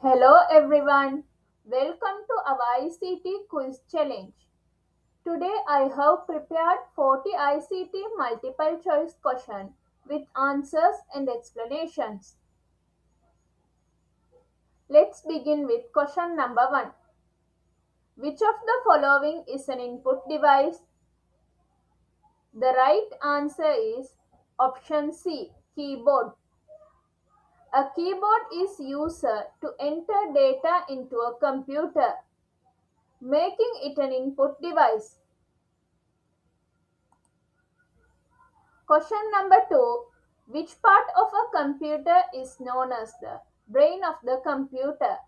Hello everyone, welcome to our ICT Quiz Challenge. Today I have prepared 40 ICT multiple choice questions with answers and explanations. Let's begin with question number 1. Which of the following is an input device? The right answer is option C, keyboard. A keyboard is used to enter data into a computer, making it an input device. Question number 2. Which part of a computer is known as the brain of the computer?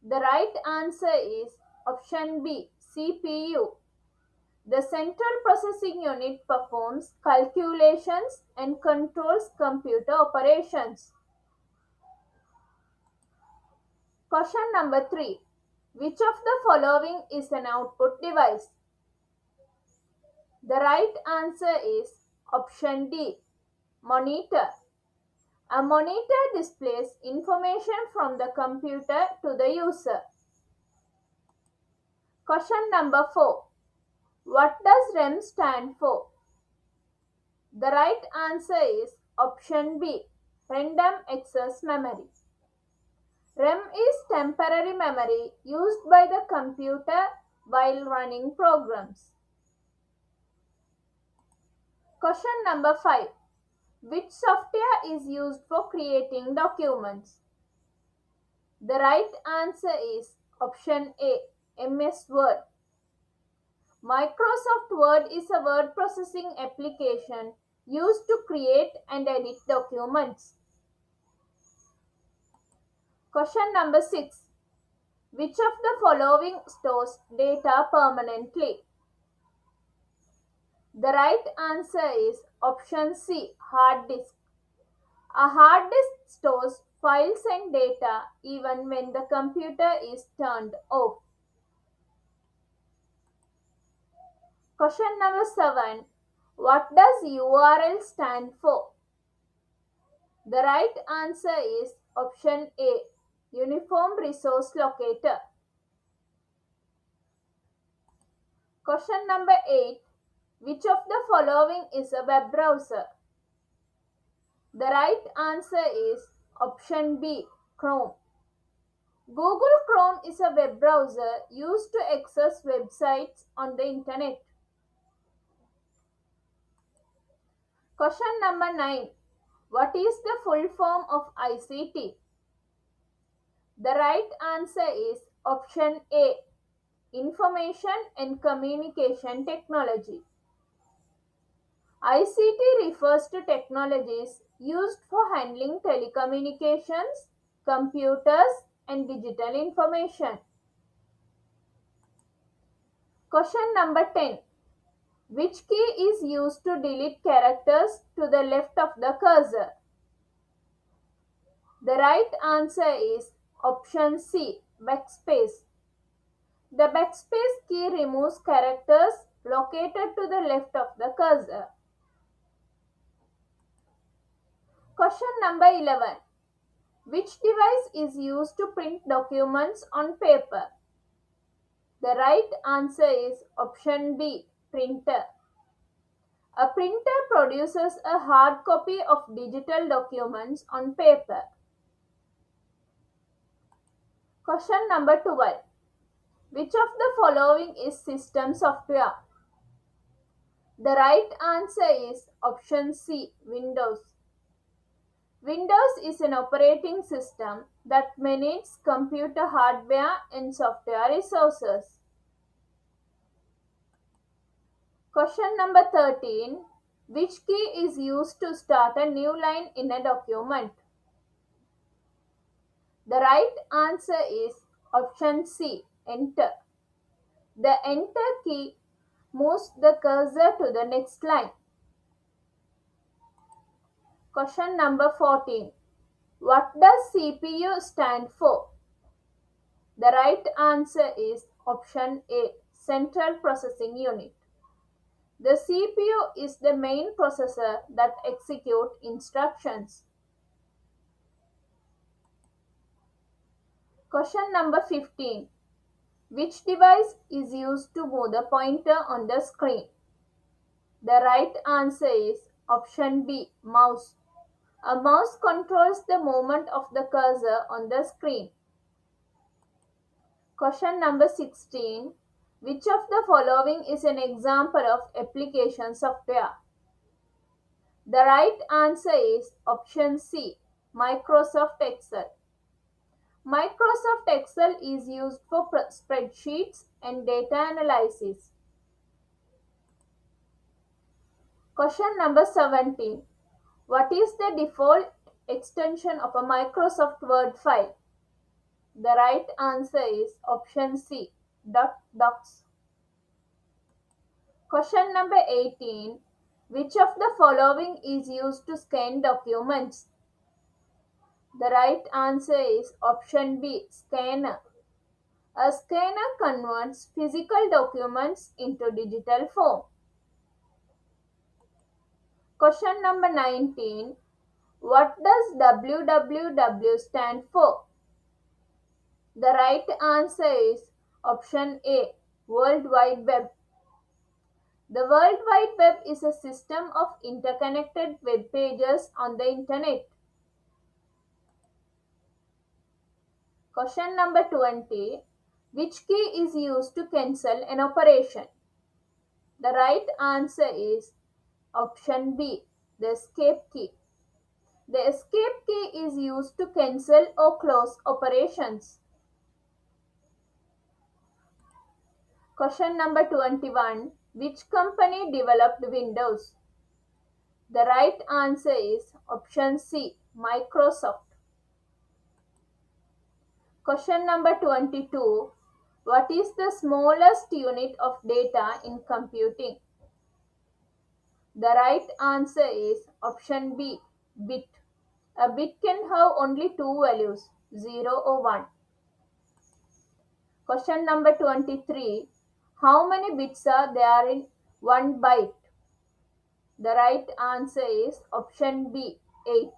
The right answer is option B, CPU. The central processing unit performs calculations and controls computer operations. Question number 3. Which of the following is an output device? The right answer is option D, monitor. A monitor displays information from the computer to the user. Question number 4. What does RAM stand for? The right answer is option B, random access memory. RAM is temporary memory used by the computer while running programs. Question number 5. Which software is used for creating documents? The right answer is option A, MS Word. Microsoft Word is a word processing application used to create and edit documents. Question number 6. Which of the following stores data permanently? The right answer is option C, hard disk. A hard disk stores files and data even when the computer is turned off. Question number 7. What does URL stand for? The right answer is option A, Uniform Resource Locator. Question number 8. Which of the following is a web browser? The right answer is option B, Chrome. Google Chrome is a web browser used to access websites on the internet. Question number 9. What is the full form of ICT? The right answer is option A, Information and Communication Technology. ICT refers to technologies used for handling telecommunications, computers, and digital information. Question number 10. Which key is used to delete characters to the left of the cursor? The right answer is option C, backspace. The backspace key removes characters located to the left of the cursor. Question number 11. Which device is used to print documents on paper? The right answer is option B, printer. A printer produces a hard copy of digital documents on paper. Question number 12. Which of the following is system software? The right answer is option C, Windows. Windows is an operating system that manages computer hardware and software resources. Question number 13. Which key is used to start a new line in a document? The right answer is option C, Enter. The Enter key moves the cursor to the next line. Question number 14. What does CPU stand for? The right answer is option A, Central Processing Unit. The CPU is the main processor that executes instructions. Question number 15. Which device is used to move the pointer on the screen? The right answer is option B, mouse. A mouse controls the movement of the cursor on the screen. Question number 16. Which of the following is an example of application software? The right answer is option C, Microsoft Excel. Microsoft Excel is used for spreadsheets and data analysis. Question number 17. What is the default extension of a Microsoft Word file? The right answer is option C, .docs. Question number 18. Which of the following is used to scan documents? The right answer is option B, scanner. A scanner converts physical documents into digital form. Question number 19. What does www stand for? The right answer is option A, World Wide Web. The World Wide Web is a system of interconnected web pages on the internet. Question number 20. Which key is used to cancel an operation? The right answer is option B, the escape key. The escape key is used to cancel or close operations. Question number 21. Which company developed Windows? The right answer is option C, Microsoft. Question number 22. What is the smallest unit of data in computing? The right answer is option B, bit. A bit can have only two values, 0 or 1. Question number 23. How many bits are there in 1 byte? The right answer is option B, 8.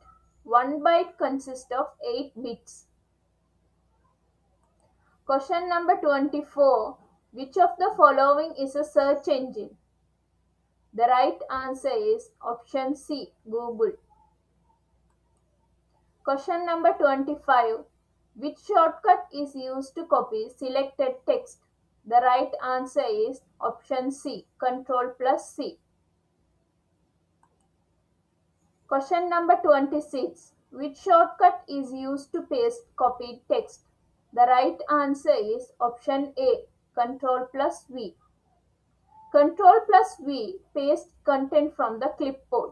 1 byte consists of 8 bits. Question number 24. Which of the following is a search engine? The right answer is option C, Google. Question number 25. Which shortcut is used to copy selected text? The right answer is option C, Ctrl plus C. Question number 26. Which shortcut is used to paste copied text? The right answer is option A, Ctrl plus V. Ctrl plus V pastes content from the clipboard.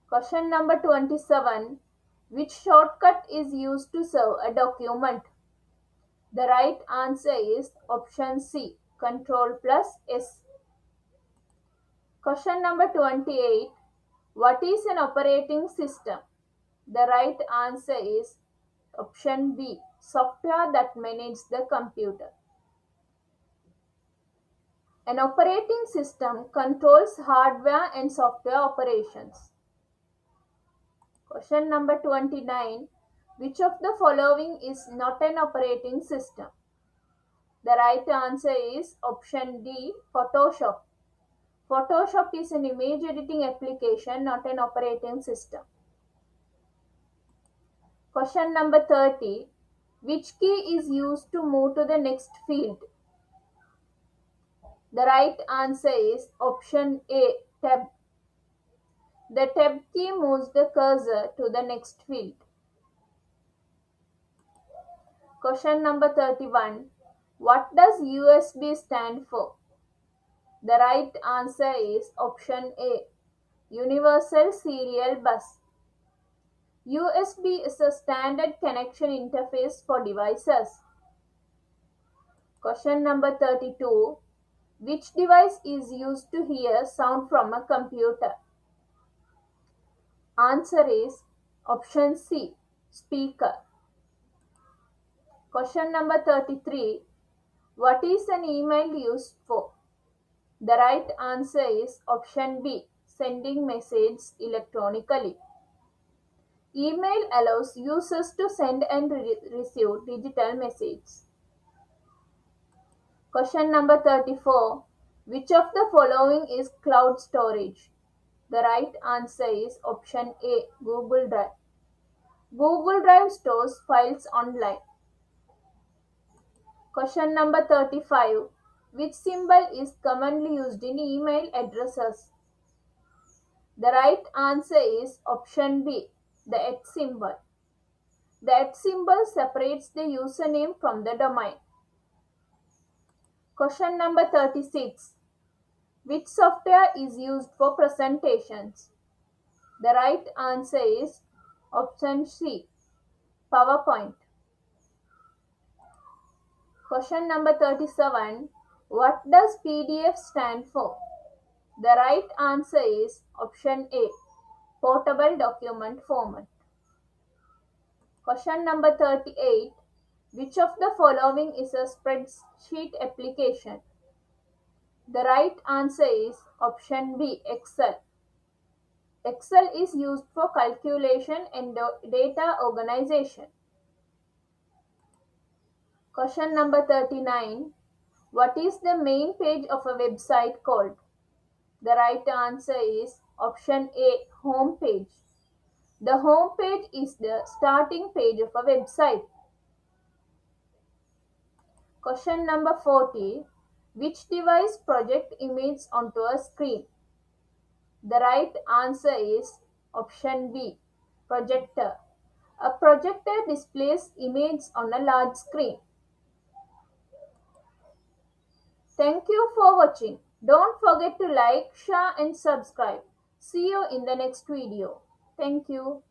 Question number 27. Which shortcut is used to save a document? The right answer is option C, Ctrl plus S. Question number 28. What is an operating system? The right answer is option B, software that manages the computer. An operating system controls hardware and software operations. Question number 29. Which of the following is not an operating system? The right answer is option D, Photoshop. Photoshop is an image editing application, not an operating system. Question number 30. Which key is used to move to the next field? The right answer is option A, tab. The tab key moves the cursor to the next field. Question number 31. What does USB stand for? The right answer is option A, Universal Serial Bus. USB is a standard connection interface for devices. Question number 32. Which device is used to hear sound from a computer? Answer is option C, speaker. Question number 33. What is an email used for? The right answer is option B, sending messages electronically. Email allows users to send and receive digital messages. Question number 34. Which of the following is cloud storage? The right answer is option A, Google Drive. Google Drive stores files online. Question number 35. Which symbol is commonly used in email addresses? The right answer is option B, the @ symbol. The @ symbol separates the username from the domain. Question number 36. Which software is used for presentations? The right answer is option C, PowerPoint. Question number 37. What does PDF stand for? The right answer is option A, Portable Document Format. Question number 38. Which of the following is a spreadsheet application? The right answer is option B, Excel. Excel is used for calculation and data organization. Question number 39. What is the main page of a website called? The right answer is option A, home page. The home page is the starting page of a website. Question number 40. Which device project image onto a screen? The right answer is option B, projector. A projector displays image on a large screen. Thank you for watching. Don't forget to like, share and subscribe. See you in the next video. Thank you.